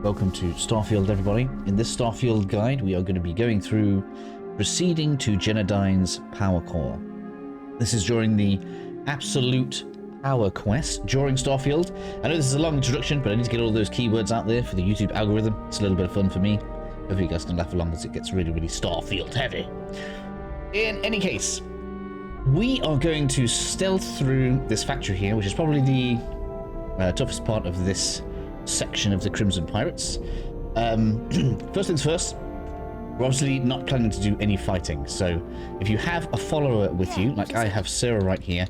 Welcome to Starfield, everybody. In this Starfield guide, we are going to be going through proceeding to Generdyne's power core. This is during the absolute power quest during Starfield. I know this is a long introduction, but I need to get all those keywords out there for the YouTube algorithm. It's a little bit of fun for me. Hopefully you guys can laugh along as it gets really, really Starfield heavy. In any case, we are going to stealth through this factory here, which is probably the toughest part of this section of the Crimson Pirates. First things first, we're obviously not planning to do any fighting, so if you have a follower with you, like I have Sarah right here,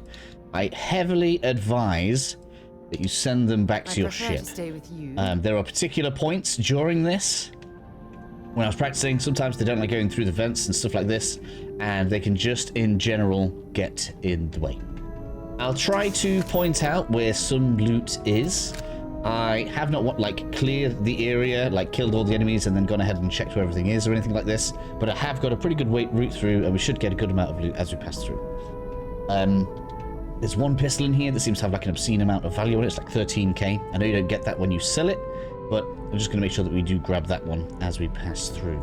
I heavily advise that you send them back to your ship. Stay with you. There are particular points during this, when I was practicing, sometimes they don't like going through the vents and stuff like this, and they can just, in general, get in the way. I'll try to point out where some loot is. I have not cleared the area, like killed all the enemies and then gone ahead and checked where everything is or anything like this, but I have got a pretty good route through, and we should get a good amount of loot as we pass through. There's one pistol in here that seems to have like an obscene amount of value on it. It's like 13k. I know you don't get that when you sell it, but I'm just going to make sure that we do grab that one as we pass through.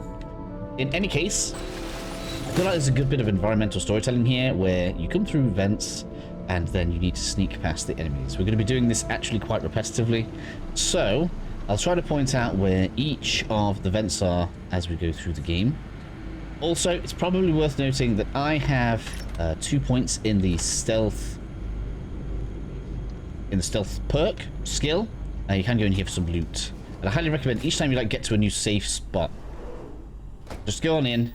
In any case, I feel like there's a good bit of environmental storytelling here where you come through vents and then you need to sneak past the enemies. We're going to be doing this actually quite repetitively, so I'll try to point out where each of the vents are as we go through the game. Also, it's probably worth noting that I have 2 points in the stealth perk skill. You can go in here for some loot, and I highly recommend each time you get to a new safe spot, just go on in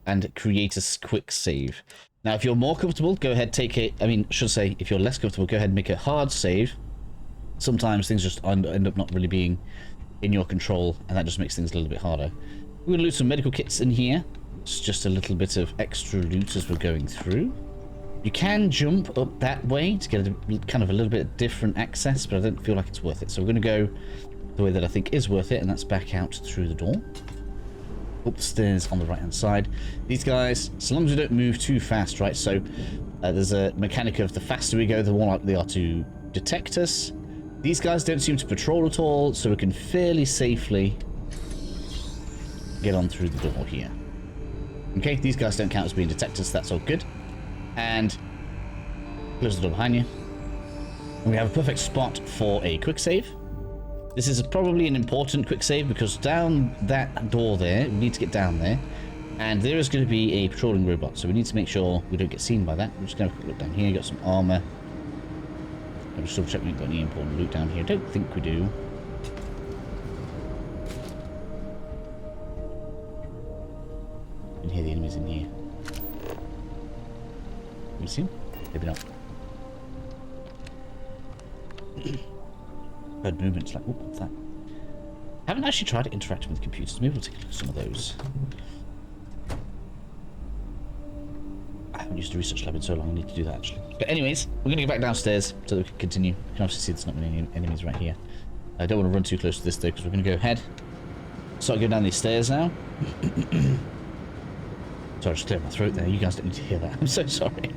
and create a quick save. Now, if you're more comfortable, go ahead, if you're less comfortable, go ahead and make a hard save. Sometimes things just end up not really being in your control, and that just makes things a little bit harder. We're going to loot some medical kits in here. It's just a little bit of extra loot as we're going through. You can jump up that way to get a little bit different access, but I don't feel like it's worth it. So we're going to go the way that I think is worth it, and that's back out through the door. Up the stairs on the right hand side. These guys, so long as we don't move too fast, right? So there's a mechanic of the faster we go, the more likely they are to detect us. These guys don't seem to patrol at all, so we can fairly safely get on through the door here. Okay, these guys don't count as being detected, so that's all good. And close the door behind you. And we have a perfect spot for a quick save. This is probably an important quick save because down that door there, we need to get down there, and there is going to be a patrolling robot, so we need to make sure we don't get seen by that. We're just going to have a quick look down here. Got some armor. I'll just double check we haven't got any important loot down here. I don't think we do. You can hear the enemies in here. Can you see them? Maybe not. Heard movements like, oh, what's that? I haven't actually tried interacting with computers. Maybe we'll take a look at some of those. I haven't used a research lab in so long. I need to do that actually. But anyways, we're going to go back downstairs so that we can continue. You can obviously see there's not many enemies right here. I don't want to run too close to this though, because we're going to go ahead. Start going down these stairs now. Sorry, I just cleared my throat there. You guys don't need to hear that. I'm so sorry.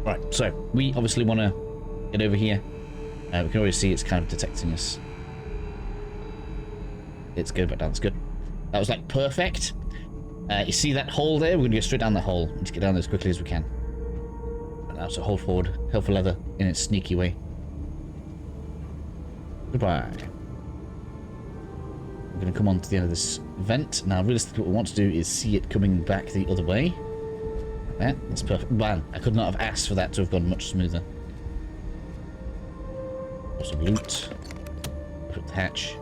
Right, so we obviously want to get over here. We can already see it's kind of detecting us. It's going back down. It's good. That was like perfect. You see that hole there? We're going to go straight down that hole and just get down there as quickly as we can. And now so hold forward. Helpful leather in its sneaky way. Goodbye. We're going to come on to the end of this vent. Now, realistically, what we want to do is see it coming back the other way. Yeah, that's perfect. Man, I could not have asked for that to have gone much smoother. Some loot. Put the hatch.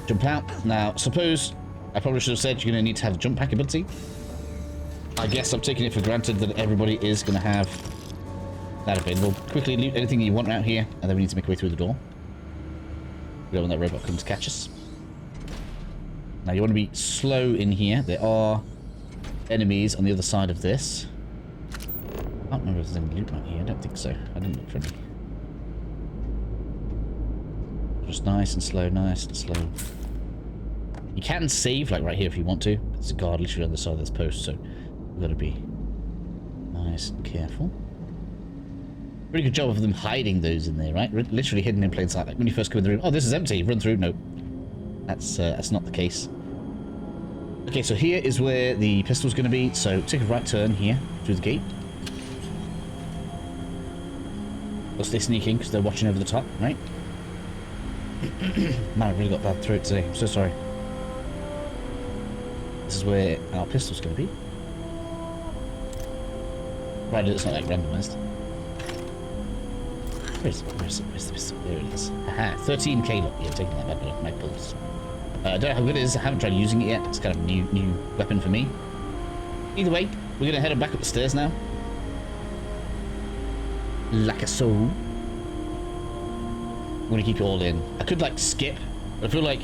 Jump out. Now, suppose I probably should have said you're going to need to have jump pack ability. I guess I'm taking it for granted that everybody is going to have that available. Quickly loot anything you want out here, and then we need to make our way through the door. We don't want that robot come to catch us. Now, you want to be slow in here. There are enemies on the other side of this. I can't remember if there's any loot right here. I don't think so. I didn't look for any. Just nice and slow, nice and slow. You can save right here if you want to. There's a guard literally on the side of this post, so we've got to be nice and careful. Pretty good job of them hiding those in there, right? Literally hidden in plain sight. Like when you first come in the room, oh, this is empty. Run through. Nope. That's not the case. Okay, so here is where the pistol's going to be. So take a right turn here through the gate. They'll stay sneaking because they're watching over the top, right? Man, I've really got bad throat today. I'm so sorry. This is where our pistol's going to be. Right, it's not like randomized. Where's the pistol? There it is. Haha, 13k look. Yeah, taking that bad boy. My pulse. I don't know how good it is. I haven't tried using it yet. It's kind of a new weapon for me. Either way, we're going to head back up the stairs now. Like a soul. I'm going to keep it all in. I could, like, skip. But I feel like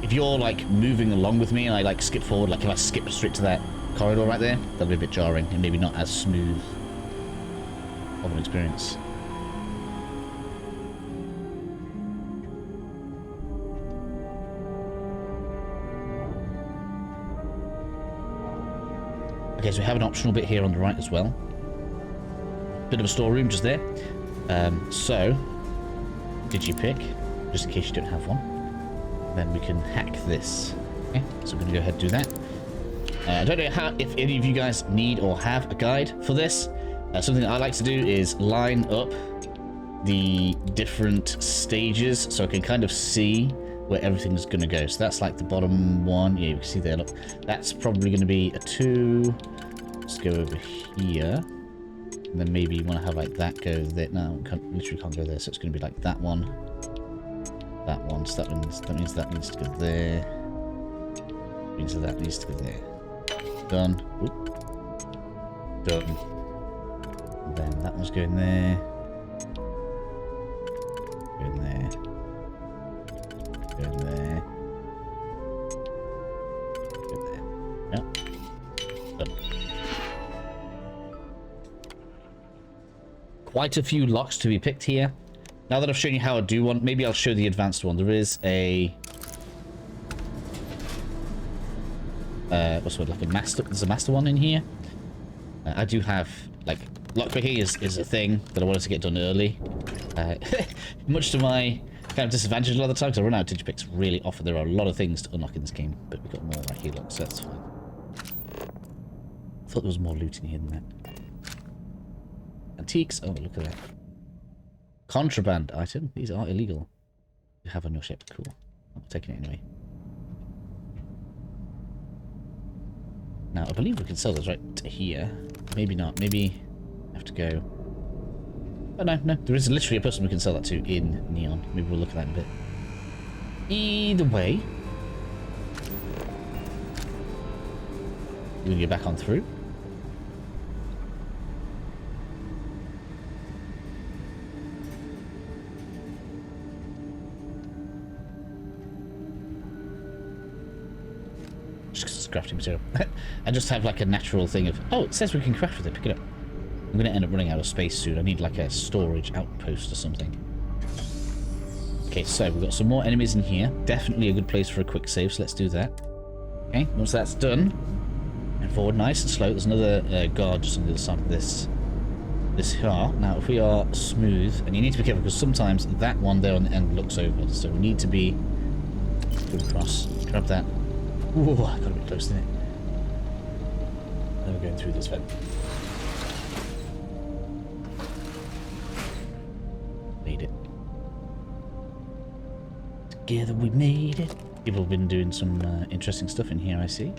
if you're, like, moving along with me and I, like, skip forward, like, if I skip straight to that corridor right there, that'll be a bit jarring and maybe not as smooth of an experience. Okay, so we have an optional bit here on the right as well. Bit of a storeroom just there. So, digipick, just in case you don't have one. Then we can hack this. Okay, so we're going to go ahead and do that. I don't know if any of you guys need or have a guide for this. Something that I like to do is line up the different stages so I can kind of see where everything's going to go. So that's like the bottom one. Yeah, you can see there, look. That's probably going to be a 2. Let's go over here. And then maybe you want to have like that go there. No, literally can't go there. So it's going to be like that one. That one. So that means that needs to go there. Means that needs to go there. Done. Oop. Done. And then that one's going there. Going there. Going there. Go there. Yep. Done. Quite a few locks to be picked here. Now that I've shown you how I do one, maybe I'll show the advanced one. There is a what's the word, like a master, there's a master one in here. I do have, like, lockpicking is a thing that I wanted to get done early. Much to my kind of disadvantage a lot of the time, because I run out of digipicks really often. There are a lot of things to unlock in this game, but we've got more right here, look, so that's fine. I thought there was more loot in here than that. Antiques, oh, look at that. Contraband item, these are illegal. You have on your ship, cool. I'm taking it anyway. Now, I believe we can sell those right to here. Maybe not. Maybe I have to go... Oh, no. There is literally a person we can sell that to in Neon. Maybe we'll look at that in a bit. Either way... We're going to go back on through. Crafting material. I just have like a natural thing of, oh, it says we can craft with it, pick it up. I'm going to end up running out of space soon. I need like a storage outpost or something. Okay, so we've got some more enemies in here. Definitely a good place for a quick save, so let's do that. Okay, once that's done, and forward nice and slow. There's another guard just on the other side of this car. Now, if we are smooth, and you need to be careful because sometimes that one there on the end looks over, so we need to be good across. Grab that. Ooh, I got a bit close to it. Now we're going through this vent. Made it. Together we made it. People have been doing some interesting stuff in here, I see.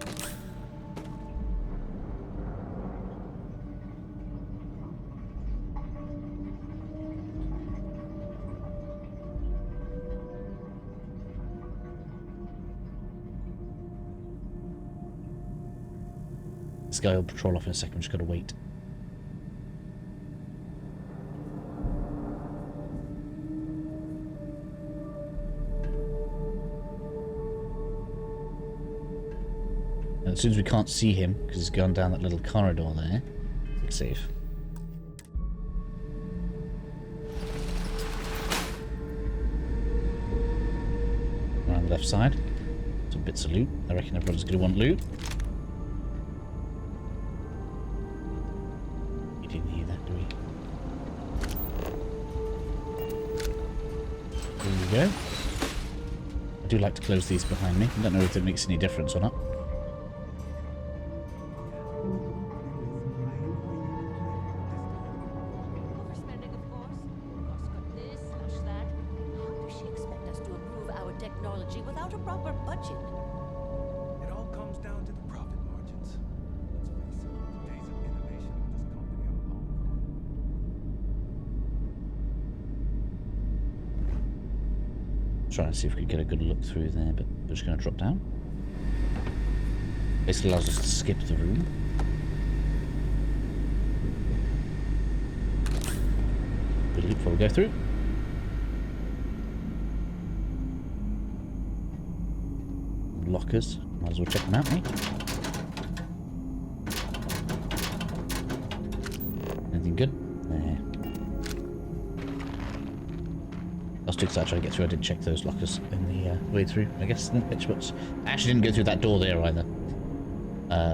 This guy will patrol off in a second, we've just got to wait. And as soon as we can't see him, because he's gone down that little corridor there, quick save. Around the left side, some bits of loot. I reckon everyone's going to want loot. Didn't hear that, do we? There we go. I do like to close these behind me. I don't know if it makes any difference or not. Overspending, of course. Cost cut this, slash that. How does she expect us to improve our technology without a proper budget? It all comes down to the profit margins. Let's face it, the days of innovation with this company are long gone. Trying to see if we can get a good look through there, but we're just going to drop down. Basically allows us to skip the room. Good look before we go through. Lockers. Might as well check them out, mate. Anything good? There. I was too excited trying to get through. I didn't check those lockers in the way through, I guess, in the pitch books. I actually didn't go through that door there either.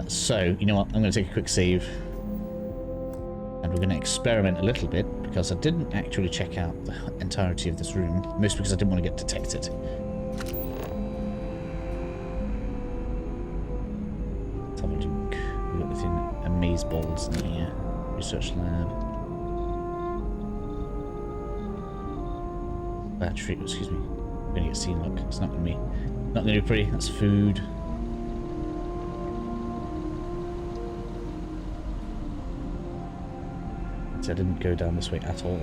So, you know what? I'm going to take a quick save. And we're going to experiment a little bit, because I didn't actually check out the entirety of this room. Mostly because I didn't want to get detected. Let's have a look. We've got within amaze balls in the research lab. Battery, excuse me. I'm gonna get seen, look. It's not gonna be pretty. That's food. So I didn't go down this way at all.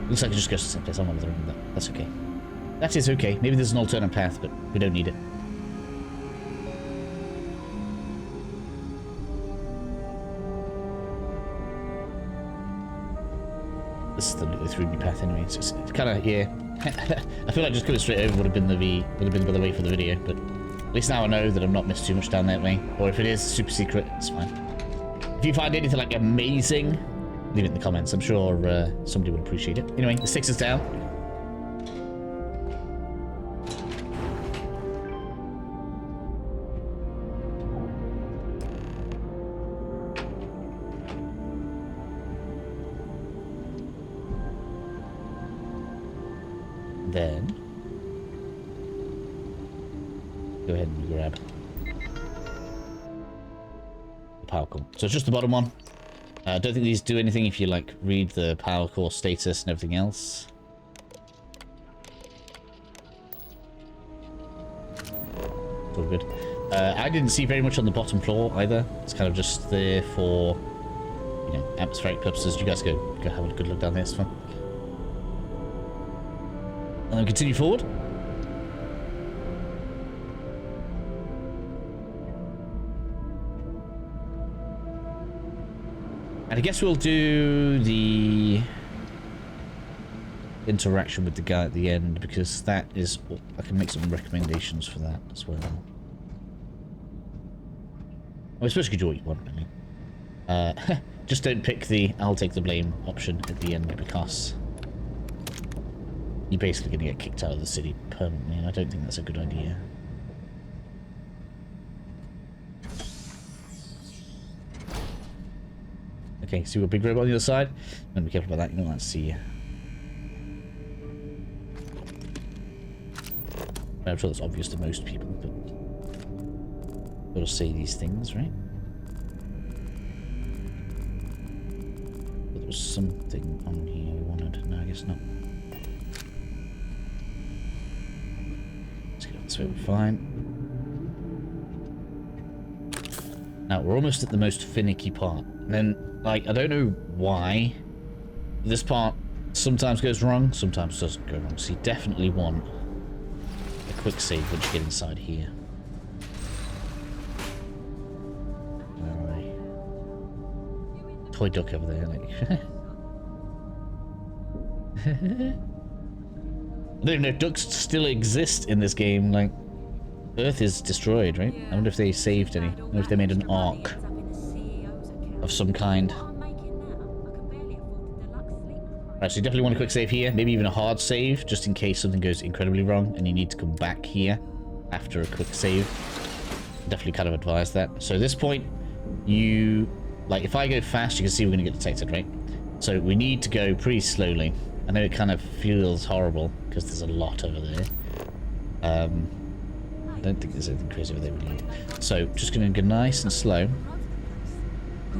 Looks like it just goes to the same place. I'm not bothering with that. That's okay. That is okay. Maybe there's an alternate path, but we don't need it. This is the 3D path anyway. It's kind of, yeah. I feel like just going straight over would have been the better way for the video, but at least now I know that I've not missed too much down that way. Or if it is super secret, it's fine. If you find anything like amazing, leave it in the comments. I'm sure somebody would appreciate it. Anyway, the 6 is down. Then go ahead and grab the power core. So it's just the bottom one. I don't think these do anything if you like read the power core status and everything else. It's all good. I didn't see very much on the bottom floor either. It's kind of just there for, you know, atmospheric purposes. You guys go have a good look down there. It's fun. And then continue forward. And I guess we'll do the interaction with the guy at the end, because that is, I can make some recommendations for that as well. I suppose you could do what you want, I mean. Just don't pick the I'll take the blame option at the end, because you're basically going to get kicked out of the city permanently, and I don't think that's a good idea. Okay, see what big robot on the other side? I'm going to be careful about that, you don't want to see. I'm sure that's obvious to most people, but gotta say these things, right? But there was something on here we wanted. No, I guess not. This way we're fine. Now we're almost at the most finicky part. And then, like, I don't know why this part sometimes goes wrong, sometimes doesn't go wrong. So you definitely want a quick save once you get inside here. Alright. Toy duck over there, like. I don't even know if ducks still exist in this game. Like, Earth is destroyed, right? I wonder if they saved any. I wonder if they made an ark of some kind. Right, so you definitely want a quick save here. Maybe even a hard save, just in case something goes incredibly wrong and you need to come back here after a quick save. Definitely kind of advise that. So at this point, you... Like, if I go fast, you can see we're going to get detected, right? So we need to go pretty slowly. I know it kind of feels horrible because there's a lot over there. I don't think there's anything crazy over there we need. So just going to go nice and slow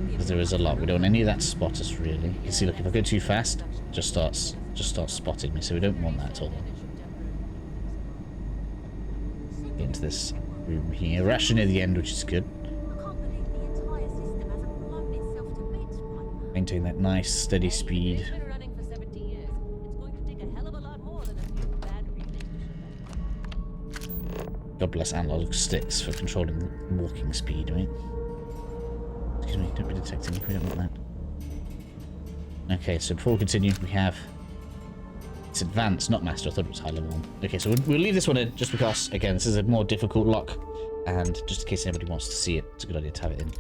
because there is a lot. We don't want any of that to spot us really. You can see, look, if I go too fast, it just starts spotting me. So we don't want that at all. Get into this room here. We're actually near the end, which is good. Maintain that nice steady speed. It's been running for 70 years. It's going to take a hell of a lot more than a few bad readings. God bless analog sticks for controlling walking speed, right? Excuse me, don't be detecting me. We don't want that. Okay, so before we continue, we have... It's advanced, not master. I thought it was high level one. Okay, so we'll leave this one in just because, again, this is a more difficult lock. And just in case anybody wants to see it, it's a good idea to have it in.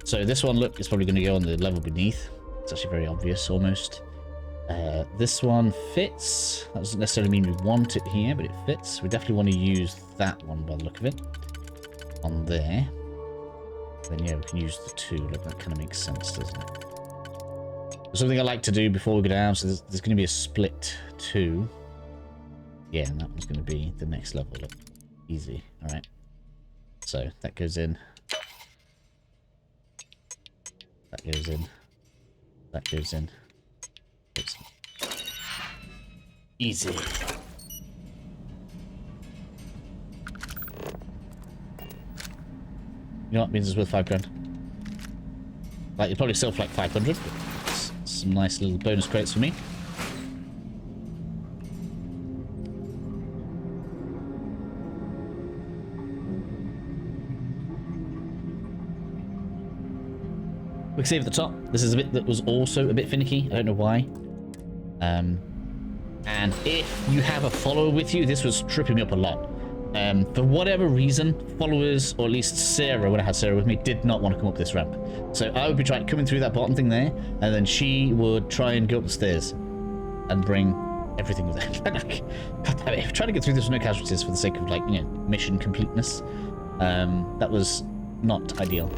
So this one, look, is probably going to go on the level beneath. It's actually very obvious, almost. This one fits. That doesn't necessarily mean we want it here, but it fits. We definitely want to use that one by the look of it. On there. Then, yeah, we can use the two. Look, that kind of makes sense, doesn't it? Something I like to do before we go down, so there's going to be a split 2. Yeah, and that one's going to be the next level. Look, easy. All right. So that goes in. That goes in. That goes in. Easy. You know what means it's worth £5 grand? Like, you probably sell for like 500, but it's some nice little bonus credits for me. Quick save at the top. This is a bit that was also a bit finicky. I don't know why. And if you have a follower with you, this was tripping me up a lot. For whatever reason, followers, or at least Sarah, when I had Sarah with me, did not want to come up this ramp. So I would be coming through that bottom thing there, and then she would try and go up the stairs and bring everything with her. God damn it, trying to get through this with no casualties for the sake of, like, you know, mission completeness. That was not ideal.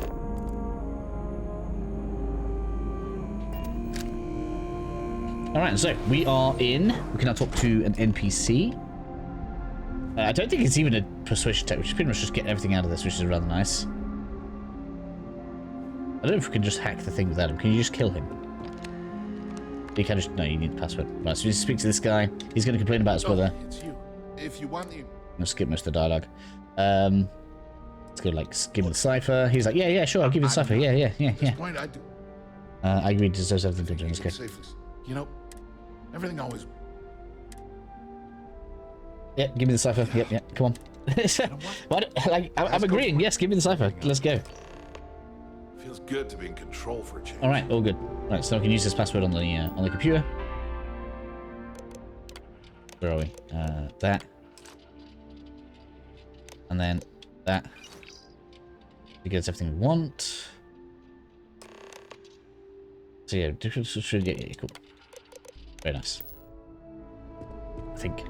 Alright, so we are in. We can now talk to an NPC. I don't think it's even a persuasion tech, which is pretty much just getting everything out of this, which is rather nice. I don't know if we can just hack the thing without him. Can you just kill him? You can just... No, you need the password. Right, so we speak to this guy. He's going to complain about his weather. It's you. If you want, you... I'm going to skip most of the dialogue. Let's go, like, give him the cipher. He's like, yeah, sure, I'll give you the cipher. Yeah. At this point, I do. I agree to deserve everything good. Let's go. Safest. You know, everything always... Yeah, give me the cipher. Yep, come on. What? Like, I'm agreeing. Yes, give me the cipher. Let's go. Feels good to be in control for a change. All right, all good. Right, so I can use this password on the computer. Where are we? That, and then that. It gets everything we want. So yeah, cool. Very nice. I think.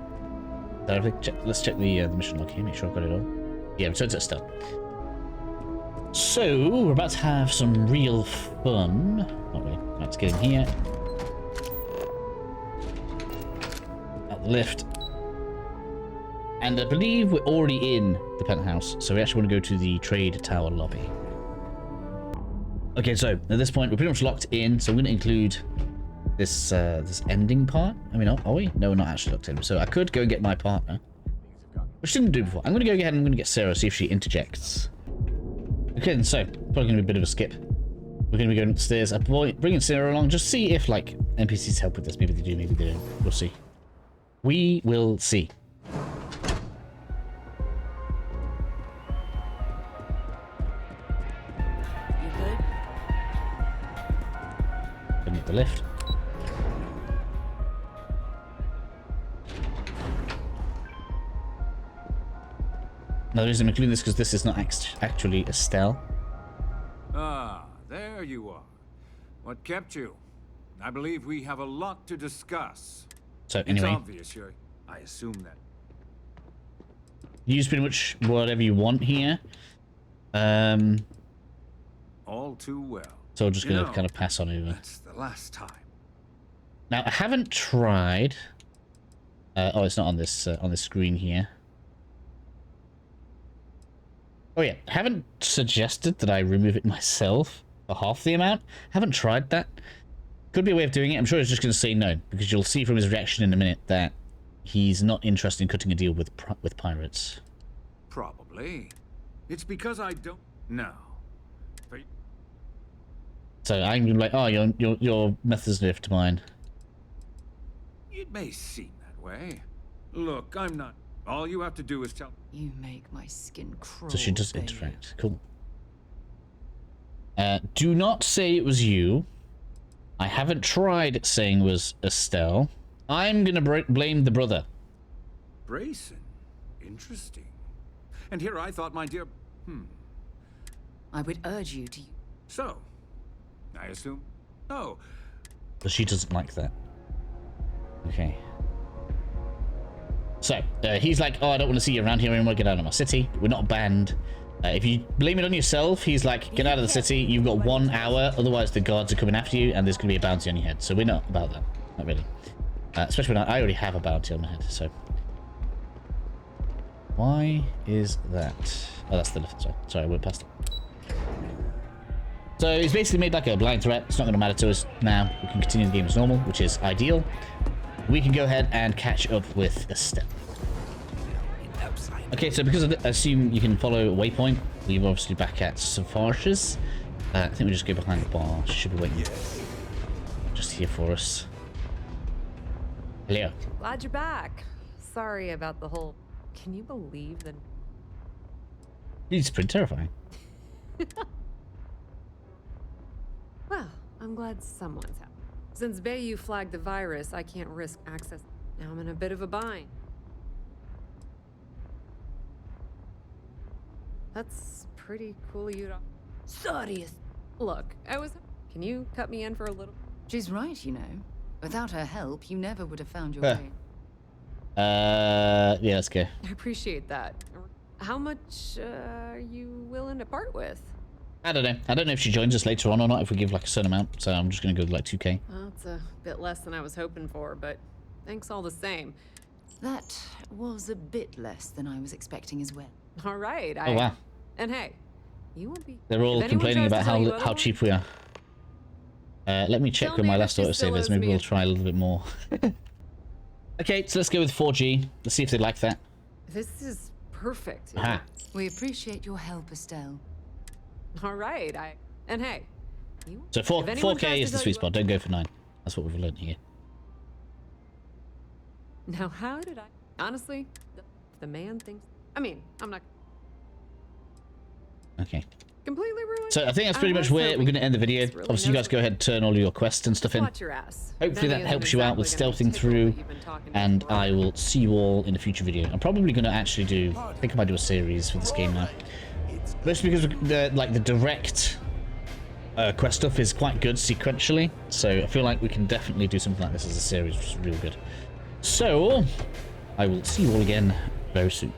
Let's check the mission log here, make sure I've got it all. Yeah, return to stealth. So, we're about to have some real fun. Not really. Right, let's get in here. Out the lift. And I believe we're already in the penthouse, so we actually want to go to the trade tower lobby. Okay, so at this point, we're pretty much locked in, so I'm going to include this this ending part. I mean, are we? No, we're not actually locked in. So I could go and get my partner, which I didn't do before. I'm going to go ahead and I'm going to get Sarah, see if she interjects. Okay, so probably going to be a bit of a skip. We're going to be going upstairs. I'm bringing Sarah along, just see if, like, NPCs help with this. Maybe they do, maybe they don't. We'll see. We will see. You good? Gonna get the lift. Now, the reason I'm including this because this is not actually Estelle. Ah, there you are. What kept you? I believe we have a lot to discuss. So anyway, It's obvious, I assume that. use pretty much whatever you want here. All too well. So I'm just gonna kind of pass on over. That's the last time. Now, I haven't tried... oh, it's not on this screen here. Oh yeah, I haven't suggested that I remove it myself for half the amount. Haven't tried that. Could be a way of doing it. I'm sure he's just going to say no, because you'll see from his reaction in a minute that he's not interested in cutting a deal with pirates. Probably. It's because I don't know. But So I'm gonna be like, oh, your method's different to mine. it may seem that way. Look, I'm not. All you have to do is tell. You make my skin crawl. So she does babe. interact. Cool. Do not say it was you. I haven't tried saying it was Estelle. I'm gonna blame the brother. Brayson. Interesting. And here I thought, my dear. I would urge you to. So, I assume. No. But she doesn't like that. Okay. So, he's like, oh, I don't want to see you around here anymore. Get out of my city. We're not banned. If you blame it on yourself, he's like, get out of the city. You've got 1 hour. Otherwise, the guards are coming after you, and there's going to be a bounty on your head. So we're not about that. Not really. Especially when I already have a bounty on my head, so... Why is that? Oh, that's the lift. Sorry, I went past it. So he's basically made like a blind threat. It's not going to matter to us now. We can continue the game as normal, which is ideal. We can go ahead and catch up with Estelle. Okay, so because I assume you can follow a waypoint, we're obviously back at Safarsha's. I think we just go behind the bar. She should be waiting just here for us. Hello. Glad you're back. Sorry about the whole... Can you believe that... He's pretty terrifying. Well, I'm glad someone's happy. Since Bayou flagged the virus, I can't risk access. Now I'm in a bit of a bind. That's pretty cool of you to... Sorry. Look, I was... Can you cut me in for a little... She's right, you know. Without her help, you never would have found your Yeah. way. Yeah, let's go. I appreciate that. How much are you willing to part with? I don't know. I don't know if she joins us later on or not, if we give like a certain amount. So I'm just going to go with like 2k. Well, it's a bit less than I was hoping for, but thanks all the same. That was a bit less than I was expecting as well. All right. Oh, wow. And hey, you won't be... They're all If anyone complaining tries to about tell you how otherwise, cheap we are. Let me check Tell with my me last that she still autosave is. owes Maybe me we'll a- try a little bit more. Okay, so let's go with 4G. Let's see if they like that. This is perfect. Aha. We appreciate your help, Estelle. All right. And hey, you... So If anyone 4K tries is to the tell sweet you spot. Don't go for 9. That's what we've learned here. Now, how did I... Honestly, the man thinks... I mean, I'm not... Okay. Completely ruined. So I think that's I pretty was much where hoping we're going to end the video. this really Obviously, you knows guys go ahead and turn all your quests and stuff in. Watch your ass. Hopefully None that of helps them you out with exactly gonna be stealthing tickled through, that you've been talking to and them for I will see you all in a future video. I'm probably going to actually do... I think I might do a series for this game now. Mostly because the direct quest stuff is quite good sequentially, so I feel like we can definitely do something like this as a series, which is real good. So, I will see you all again very soon.